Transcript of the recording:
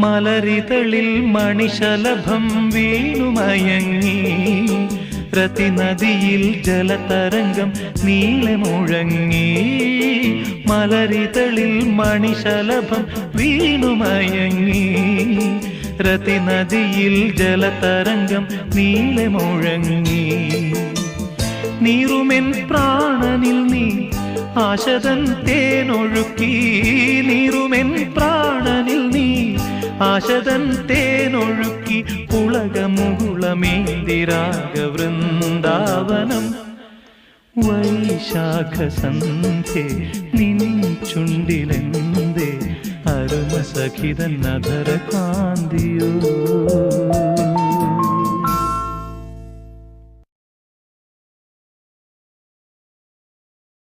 മലരിതളിൽ മണിശലഭം വീണുമയങ്ങി രതിനദിയിൽ ജലതരംഗം നീളെ മുഴങ്ങി. മലരിതളിൽ മണിശലഭം വീണുമയങ്ങി രതിനദിയിൽ ജലതരംഗം നീളെ മുഴങ്ങി. നീറുമെൻ പ്രാണനിൽ നീ ആശതൻ തേനൊഴുക്കി. നീറുമെൻ പ്രാണനിൽ നീ ആശതൻ തേനൊഴുക്കി. പുളകമുകുളമേന്തിരാഗവൃന്ദാവനം വൈശാഖ സന്ധ്യേ നിൻ ചുണ്ടിലെന്തേ അരുമസഖിതൻ അധര കാന്തിയോ.